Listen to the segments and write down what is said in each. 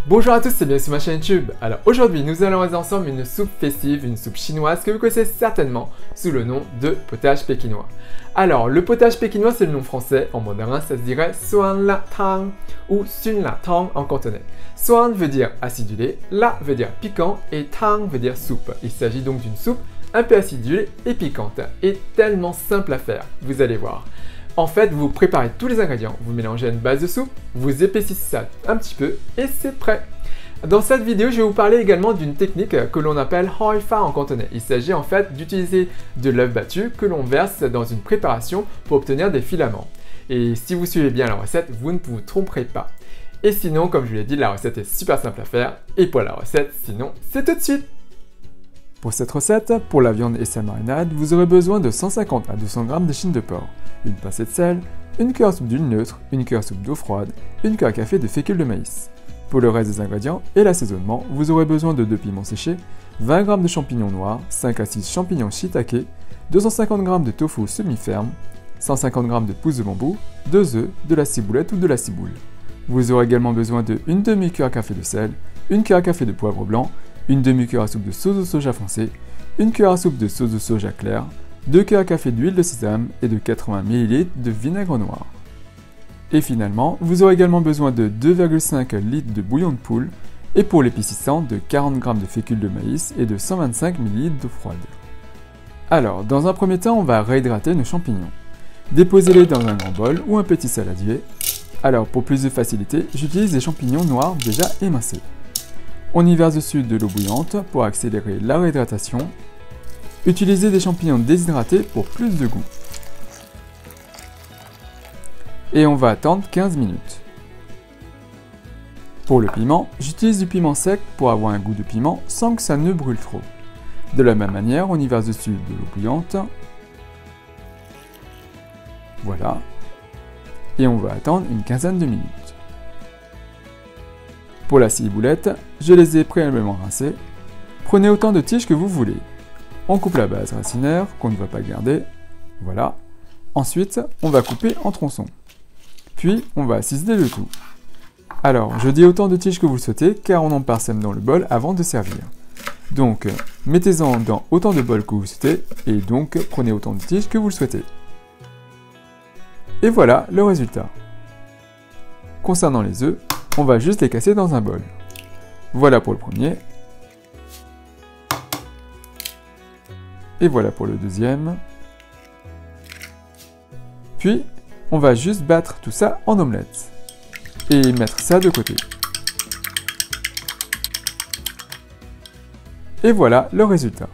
Bonjour à tous, c'est bien sur ma chaîne YouTube. Alors aujourd'hui, nous allons réaliser ensemble une soupe festive, une soupe chinoise que vous connaissez certainement sous le nom de potage pékinois. Alors, le potage pékinois, c'est le nom français. En mandarin, ça se dirait Suan La Tang ou Sun La Tang en cantonais. Suan veut dire acidulé, La veut dire piquant et Tang veut dire soupe. Il s'agit donc d'une soupe un peu acidulée et piquante et tellement simple à faire, vous allez voir. En fait, vous préparez tous les ingrédients, vous mélangez une base de soupe, vous épaississez ça un petit peu et c'est prêt. Dans cette vidéo, je vais vous parler également d'une technique que l'on appelle hoi fa en cantonais. Il s'agit en fait d'utiliser de l'œuf battu que l'on verse dans une préparation pour obtenir des filaments. Et si vous suivez bien la recette, vous ne vous tromperez pas. Et sinon, comme je vous l'ai dit, la recette est super simple à faire. Et pour la recette, sinon, c'est tout de suite. Pour cette recette, pour la viande et sa marinade, vous aurez besoin de 150 à 200 g d'échine de porc, une pincée de sel, une cuillère à soupe d'huile neutre, une cuillère à soupe d'eau froide, une cuillère à café de fécule de maïs. Pour le reste des ingrédients et l'assaisonnement, vous aurez besoin de 2 piments séchés, 20 g de champignons noirs, 5 à 6 champignons shiitake, 250 g de tofu semi-ferme, 150 g de pousses de bambou, 2 œufs, de la ciboulette ou de la ciboule. Vous aurez également besoin de 1 demi-cuillère à café de sel, 1 cuillère à café de poivre blanc, 1 demi-cuillère à soupe de sauce de soja foncé, 1 cuillère à soupe de sauce de soja claire, 2 cuillères à café d'huile de sésame et de 80 ml de vinaigre noir. Et finalement, vous aurez également besoin de 2,5 litres de bouillon de poule et pour l'épaississant de 40 g de fécule de maïs et de 125 ml d'eau froide. Alors, dans un premier temps, on va réhydrater nos champignons. Déposez-les dans un grand bol ou un petit saladier. Alors, pour plus de facilité, j'utilise des champignons noirs déjà émincés. On y verse dessus de l'eau bouillante pour accélérer la réhydratation. Utilisez des champignons déshydratés pour plus de goût. Et on va attendre 15 minutes. Pour le piment, j'utilise du piment sec pour avoir un goût de piment sans que ça ne brûle trop. De la même manière, on y verse dessus de l'eau bouillante. Voilà. Et on va attendre une quinzaine de minutes. Pour la ciboulette, je les ai préalablement rincées. Prenez autant de tiges que vous voulez. On coupe la base racinaire qu'on ne va pas garder. Voilà. Ensuite, on va couper en tronçons. Puis, on va ciseler le tout. Alors, je dis autant de tiges que vous le souhaitez, car on en parsème dans le bol avant de servir. Donc, mettez-en dans autant de bols que vous souhaitez, et donc prenez autant de tiges que vous le souhaitez. Et voilà le résultat. Concernant les œufs, on va juste les casser dans un bol. Voilà pour le premier. Et voilà pour le deuxième. Puis, on va juste battre tout ça en omelette. Et mettre ça de côté. Et voilà le résultat.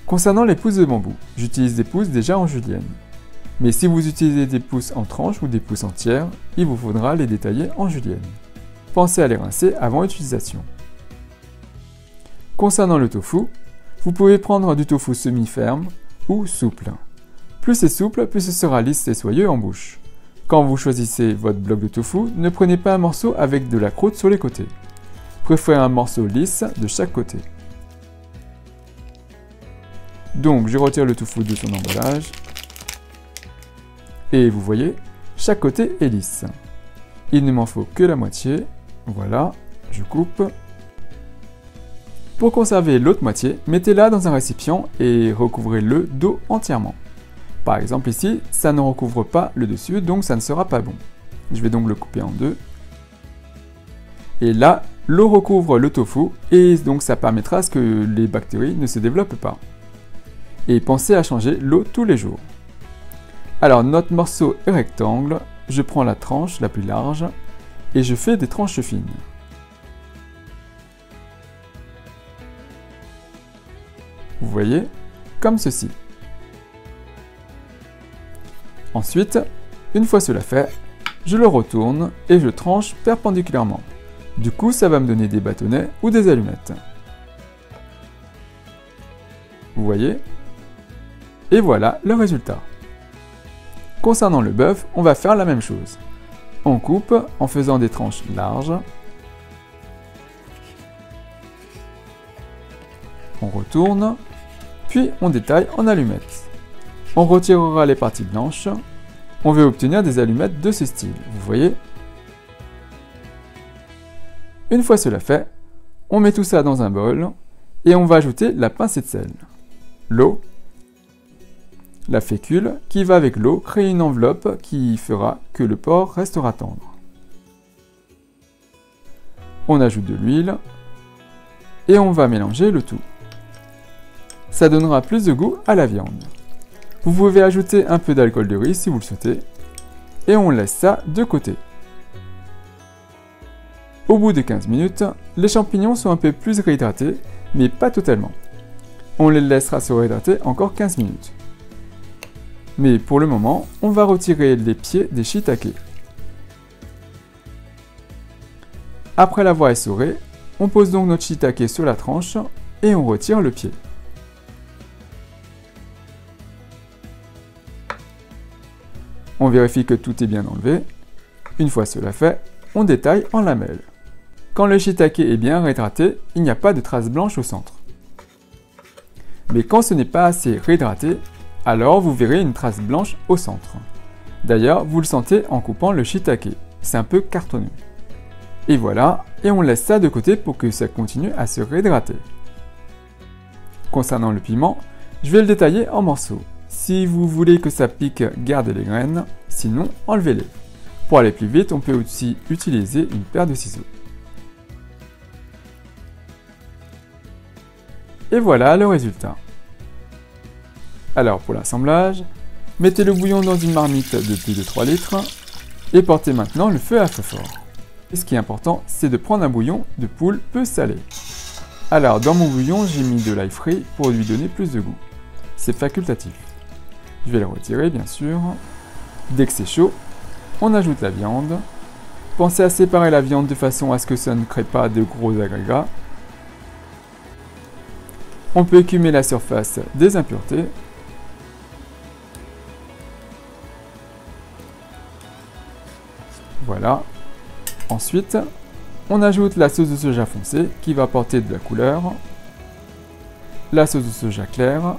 Concernant les pousses de bambou, j'utilise des pousses déjà en julienne. Mais si vous utilisez des pousses en tranches ou des pousses entières, il vous faudra les détailler en julienne. Pensez à les rincer avant utilisation. Concernant le tofu, vous pouvez prendre du tofu semi-ferme ou souple. Plus c'est souple, plus ce sera lisse et soyeux en bouche. Quand vous choisissez votre bloc de tofu, ne prenez pas un morceau avec de la croûte sur les côtés. Préférez un morceau lisse de chaque côté. Donc je retire le tofu de son emballage. Et vous voyez, chaque côté est lisse. Il ne m'en faut que la moitié. Voilà, je coupe. Pour conserver l'autre moitié, mettez-la dans un récipient et recouvrez-le d'eau entièrement. Par exemple ici, ça ne recouvre pas le dessus, donc ça ne sera pas bon. Je vais donc le couper en deux. Et là, l'eau recouvre le tofu et donc ça permettra à ce que les bactéries ne se développent pas. Et pensez à changer l'eau tous les jours. Alors notre morceau est rectangle, je prends la tranche la plus large et je fais des tranches fines. Vous voyez, comme ceci. Ensuite, une fois cela fait, je le retourne et je tranche perpendiculairement. Du coup, ça va me donner des bâtonnets ou des allumettes. Vous voyez? Et voilà le résultat. Concernant le bœuf, on va faire la même chose. On coupe en faisant des tranches larges. On retourne, puis on détaille en allumettes. On retirera les parties blanches. On veut obtenir des allumettes de ce style, vous voyez. Une fois cela fait, on met tout ça dans un bol et on va ajouter la pincée de sel, l'eau, la fécule qui va avec l'eau créer une enveloppe qui fera que le porc restera tendre. On ajoute de l'huile et on va mélanger le tout. Ça donnera plus de goût à la viande. Vous pouvez ajouter un peu d'alcool de riz si vous le souhaitez et on laisse ça de côté. Au bout de 15 minutes, les champignons sont un peu plus réhydratés, mais pas totalement. On les laissera se réhydrater encore 15 minutes. Mais pour le moment, on va retirer les pieds des shiitake. Après l'avoir essoré, on pose donc notre shiitake sur la tranche et on retire le pied. On vérifie que tout est bien enlevé. Une fois cela fait, on détaille en lamelles. Quand le shiitake est bien réhydraté, il n'y a pas de traces blanches au centre. Mais quand ce n'est pas assez réhydraté, alors vous verrez une trace blanche au centre. D'ailleurs, vous le sentez en coupant le shiitake, c'est un peu cartonneux. Et voilà, et on laisse ça de côté pour que ça continue à se réhydrater. Concernant le piment, je vais le détailler en morceaux. Si vous voulez que ça pique, gardez les graines, sinon enlevez-les. Pour aller plus vite, on peut aussi utiliser une paire de ciseaux. Et voilà le résultat. Alors pour l'assemblage, mettez le bouillon dans une marmite de plus de 3 litres et portez maintenant le feu à feu fort. Et ce qui est important, c'est de prendre un bouillon de poule peu salé. Alors dans mon bouillon, j'ai mis de l'ail frit pour lui donner plus de goût. C'est facultatif. Je vais le retirer bien sûr. Dès que c'est chaud, on ajoute la viande. Pensez à séparer la viande de façon à ce que ça ne crée pas de gros agrégats. On peut écumer la surface des impuretés. Voilà. Ensuite, on ajoute la sauce de soja foncée qui va apporter de la couleur, la sauce de soja claire,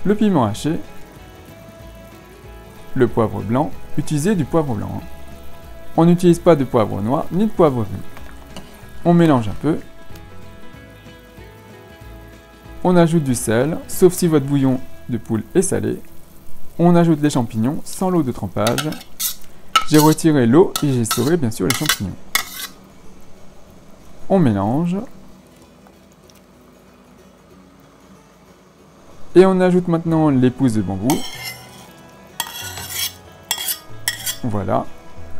le piment haché, le poivre blanc. Utilisez du poivre blanc. On n'utilise pas de poivre noir ni de poivre gris. On mélange un peu. On ajoute du sel, sauf si votre bouillon de poule est salé. On ajoute les champignons sans l'eau de trempage. J'ai retiré l'eau et j'ai essoré bien sûr les champignons. On mélange. Et on ajoute maintenant les pousses de bambou. Voilà,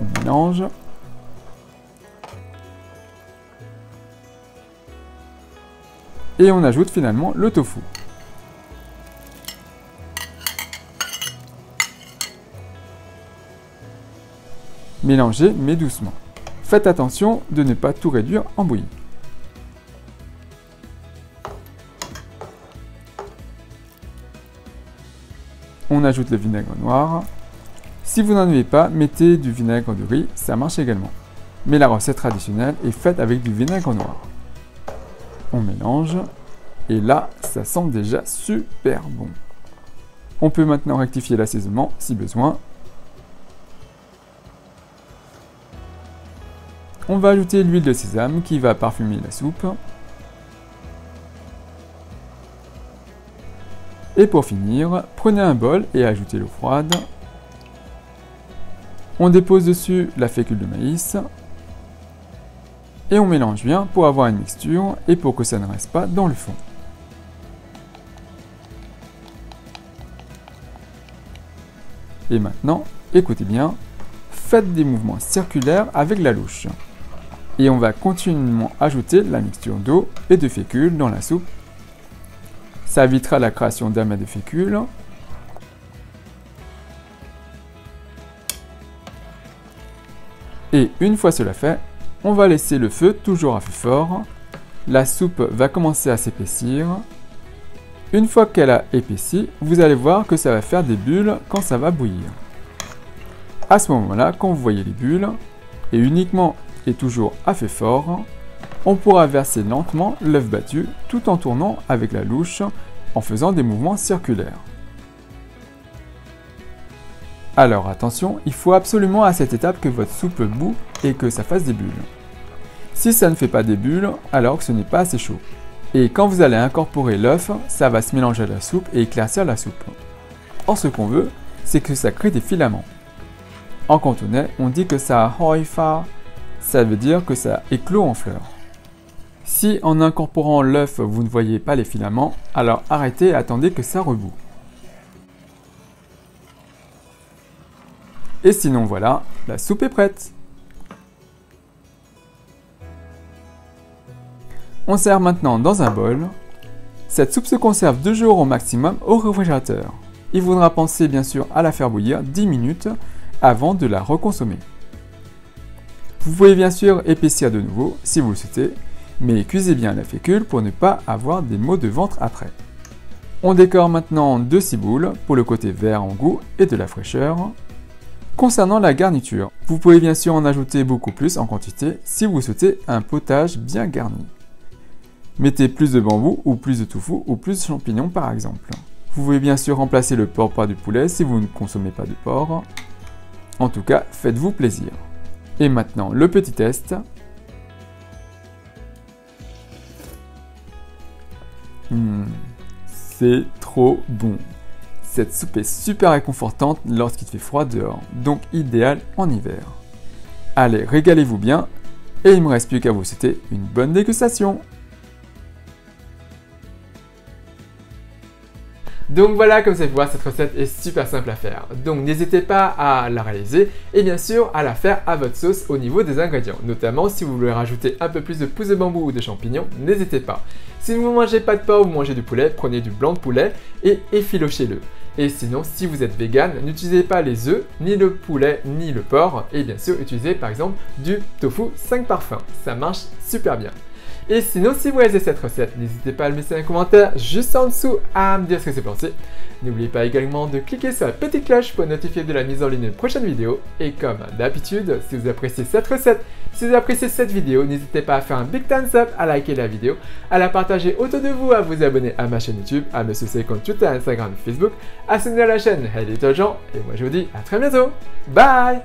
on mélange. Et on ajoute finalement le tofu. Mélangez mais doucement. Faites attention de ne pas tout réduire en bouillie. On ajoute le vinaigre noir. Si vous n'en avez pas, mettez du vinaigre de riz, ça marche également. Mais la recette traditionnelle est faite avec du vinaigre noir. On mélange. Et là, ça sent déjà super bon. On peut maintenant rectifier l'assaisonnement si besoin. On va ajouter l'huile de sésame qui va parfumer la soupe. Et pour finir, prenez un bol et ajoutez l'eau froide. On dépose dessus la fécule de maïs. Et on mélange bien pour avoir une mixture et pour que ça ne reste pas dans le fond. Et maintenant, écoutez bien, faites des mouvements circulaires avec la louche. Et on va continuellement ajouter la mixture d'eau et de fécule dans la soupe. Ça évitera la création d'amas de fécule. Et une fois cela fait, on va laisser le feu toujours à feu fort. La soupe va commencer à s'épaissir. Une fois qu'elle a épaissi, vous allez voir que ça va faire des bulles quand ça va bouillir. À ce moment-là, quand vous voyez les bulles, et uniquement et toujours à feu fort, on pourra verser lentement l'œuf battu tout en tournant avec la louche en faisant des mouvements circulaires. Alors attention, il faut absolument à cette étape que votre soupe bout et que ça fasse des bulles. Si ça ne fait pas des bulles, alors que ce n'est pas assez chaud. Et quand vous allez incorporer l'œuf, ça va se mélanger à la soupe et éclaircir la soupe. Or ce qu'on veut, c'est que ça crée des filaments. En cantonais, on dit que ça hoifa, ça veut dire que ça éclot en fleurs. Si en incorporant l'œuf, vous ne voyez pas les filaments, alors arrêtez et attendez que ça rebout. Et sinon voilà, la soupe est prête. On sert maintenant dans un bol. Cette soupe se conserve 2 jours au maximum au réfrigérateur. Il faudra penser bien sûr à la faire bouillir 10 minutes avant de la reconsommer. Vous pouvez bien sûr épaissir de nouveau si vous le souhaitez, mais cuisez bien la fécule pour ne pas avoir des maux de ventre après. On décore maintenant 2 ciboules pour le côté vert en goût et de la fraîcheur. Concernant la garniture, vous pouvez bien sûr en ajouter beaucoup plus en quantité si vous souhaitez un potage bien garni. Mettez plus de bambou ou plus de tofu ou plus de champignons par exemple. Vous pouvez bien sûr remplacer le porc par du poulet si vous ne consommez pas de porc. En tout cas, faites-vous plaisir. Et maintenant, le petit test. C'est trop bon. Cette soupe est super réconfortante lorsqu'il fait froid dehors, donc idéal en hiver. Allez, régalez-vous bien, et il ne me reste plus qu'à vous souhaiter une bonne dégustation. Donc voilà, comme vous pouvez voir, cette recette est super simple à faire. Donc n'hésitez pas à la réaliser et bien sûr à la faire à votre sauce au niveau des ingrédients. Notamment si vous voulez rajouter un peu plus de pousses de bambou ou de champignons, n'hésitez pas. Si vous ne mangez pas de porc ou vous mangez du poulet, prenez du blanc de poulet et effiloché-le. Et sinon, si vous êtes vegan, n'utilisez pas les œufs, ni le poulet, ni le porc. Et bien sûr, utilisez par exemple du tofu 5 parfums. Ça marche super bien. Et sinon, si vous réalisez cette recette, n'hésitez pas à le laisser un commentaire juste en dessous à me dire ce que c'est pensé. N'oubliez pas également de cliquer sur la petite cloche pour être notifié de la mise en ligne d'une prochaine vidéo. Et comme d'habitude, si vous appréciez cette recette, si vous appréciez cette vidéo, n'hésitez pas à faire un big thumbs up, à liker la vidéo, à la partager autour de vous, à vous abonner à ma chaîne YouTube, à me suivre sur Twitter, Instagram et Facebook, à soutenir la chaîne Hey Little Jean. Et moi je vous dis à très bientôt. Bye!